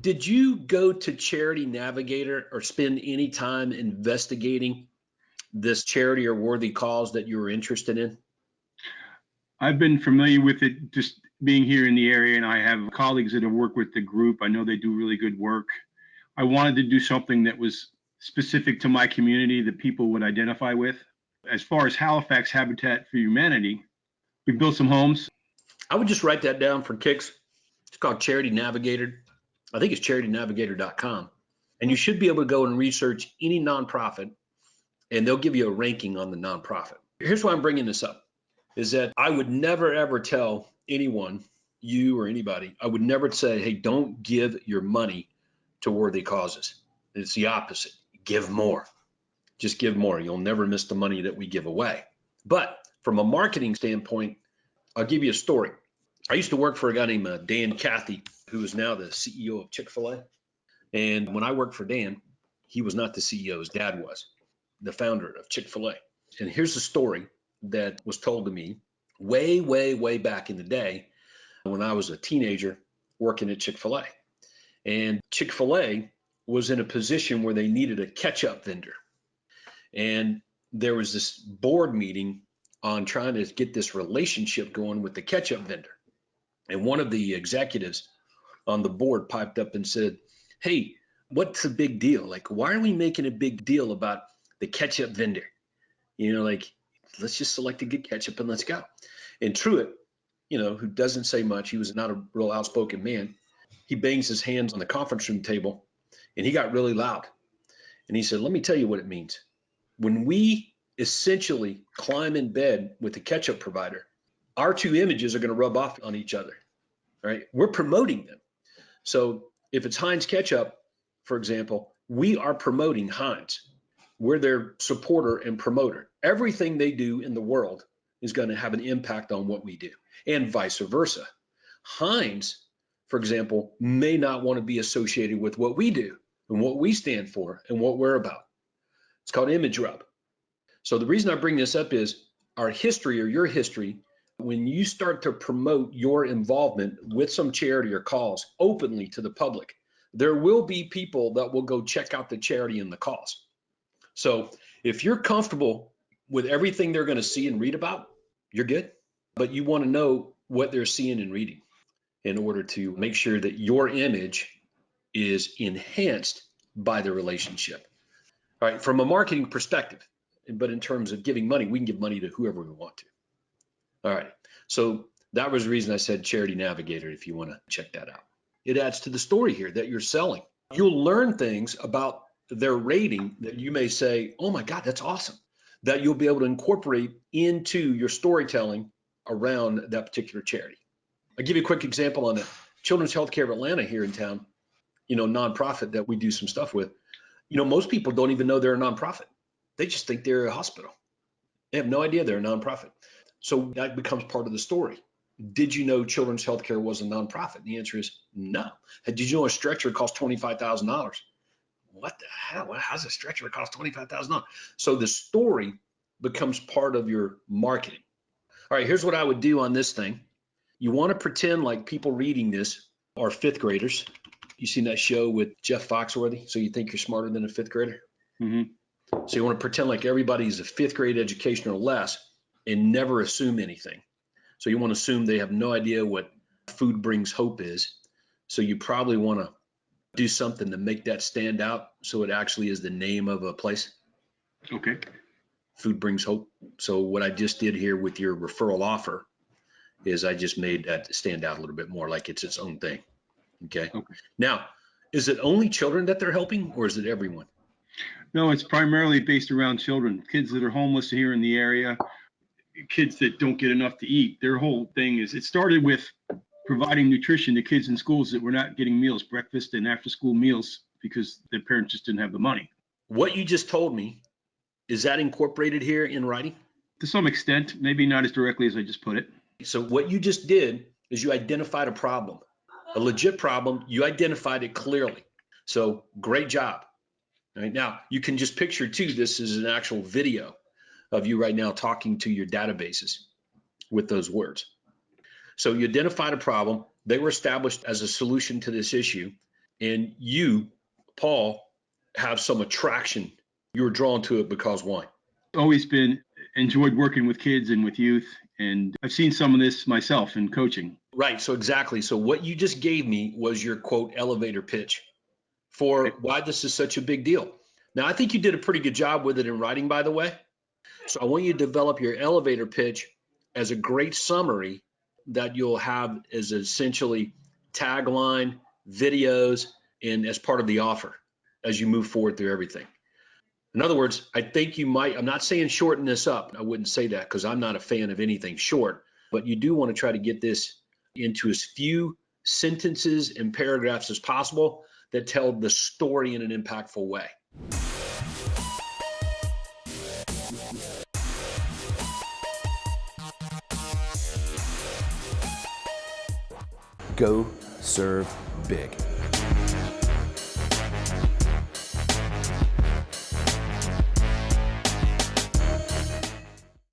Did you go to Charity Navigator or spend any time investigating this charity or worthy cause that you were interested in? I've been familiar with it just being here in the area, and I have colleagues that have worked with the group. I know they do really good work. I wanted to do something that was specific to my community that people would identify with. As far as Halifax Habitat for Humanity, we built some homes. I would just write that down for kicks. It's called Charity Navigator. I think it's charitynavigator.com. And you should be able to go and research any nonprofit, and they'll give you a ranking on the nonprofit. Here's why I'm bringing this up, is that I would never, ever tell anyone, you or anybody, I would never say, hey, don't give your money to worthy causes. It's the opposite. Give more. Just give more. You'll never miss the money that we give away. But from a marketing standpoint, I'll give you a story. I used to work for a guy named Dan Cathy, who is now the CEO of Chick-fil-A. And when I worked for Dan, he was not the CEO. His dad was the founder of Chick-fil-A. And here's the story that was told to me way, way, way back in the day when I was a teenager working at Chick-fil-A. And Chick-fil-A was in a position where they needed a ketchup vendor. And there was this board meeting on trying to get this relationship going with the ketchup vendor. And one of the executives on the board piped up and said, hey, what's the big deal? Like, why are we making a big deal about the ketchup vendor? You know, like, let's just select a good ketchup and let's go. And Truett, you know, who doesn't say much, he was not a real outspoken man. He bangs his hands on the conference room table and he got really loud. And he said, let me tell you what it means. When we essentially climb in bed with the ketchup provider, our two images are going to rub off on each other, right? We're promoting them. So if it's Heinz ketchup, for example, we are promoting Heinz. We're their supporter and promoter. Everything they do in the world is going to have an impact on what we do, and vice versa. Heinz, for example, may not want to be associated with what we do and what we stand for and what we're about. It's called image rub. So the reason I bring this up is our history or your history. When you start to promote your involvement with some charity or cause openly to the public, there will be people that will go check out the charity and the cause. So if you're comfortable with everything they're going to see and read about, you're good. But you want to know what they're seeing and reading in order to make sure that your image is enhanced by the relationship. All right, from a marketing perspective, but in terms of giving money, we can give money to whoever we want to. All right, so that was the reason I said Charity Navigator if you want to check that out. It adds to the story here that you're selling. You'll learn things about their rating that you may say, oh my God, that's awesome, that you'll be able to incorporate into your storytelling around that particular charity. I'll give you a quick example on the Children's Healthcare of Atlanta here in town, you know, nonprofit that we do some stuff with. You know, most people don't even know they're a nonprofit. They just think they're a hospital. They have no idea they're a nonprofit. So that becomes part of the story. Did you know Children's Healthcare was a nonprofit? The answer is no. Did you know a stretcher costs $25,000? What the hell? How does a stretcher cost $25,000? So the story becomes part of your marketing. All right, here's what I would do on this thing. You want to pretend like people reading this are fifth graders. You seen that show with Jeff Foxworthy? So you think you're smarter than a fifth grader? Mm-hmm. So you want to pretend like everybody's a fifth grade education or less and never assume anything. So you want to assume they have no idea what food brings hope is. So you probably want to do something to make that stand out so it actually is the name of a place. Okay. Food brings hope. So what I just did here with your referral offer is I just made that stand out a little bit more like it's its own thing. Okay. Now, is it only children that they're helping or is it everyone? No, it's primarily based around children, kids that are homeless here in the area, kids that don't get enough to eat. Their whole thing is, it started with providing nutrition to kids in schools that were not getting meals, breakfast and after school meals, because their parents just didn't have the money. What you just told me, is that incorporated here in writing? To some extent, maybe not as directly as I just put it. So what you just did is you identified a problem, a legit problem. You identified it clearly. So great job. All right, now you can just picture too, this is an actual video of you right now talking to your databases with those words. So you identified a problem. They were established as a solution to this issue. And you, Paul, have some attraction. You were drawn to it because why? Always been enjoyed working with kids and with youth. And I've seen some of this myself in coaching. Right. So exactly. So what you just gave me was your quote elevator pitch for why this is such a big deal. Now, I think you did a pretty good job with it in writing, by the way. So I want you to develop your elevator pitch as a great summary that you'll have as essentially tagline, videos, and as part of the offer as you move forward through everything. In other words, I think you might, I'm not saying shorten this up. I wouldn't say that because I'm not a fan of anything short, but you do want to try to get this into as few sentences and paragraphs as possible that tell the story in an impactful way. Go serve big.